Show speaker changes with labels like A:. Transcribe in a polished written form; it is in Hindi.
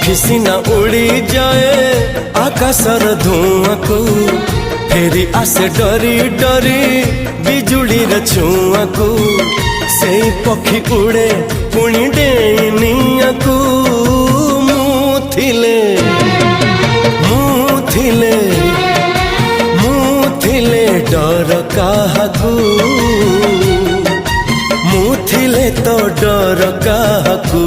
A: पक्षी सीना उड़ी जाए आकाशर धुआं को, फेरी आसे डरी डरी बिजुड़ी छुआ को। से पक्षी उड़े पुणी डेनिया को। मुथिले मुथिले मुथिले डर काहाकू, मुथिले तो डर काहाकू।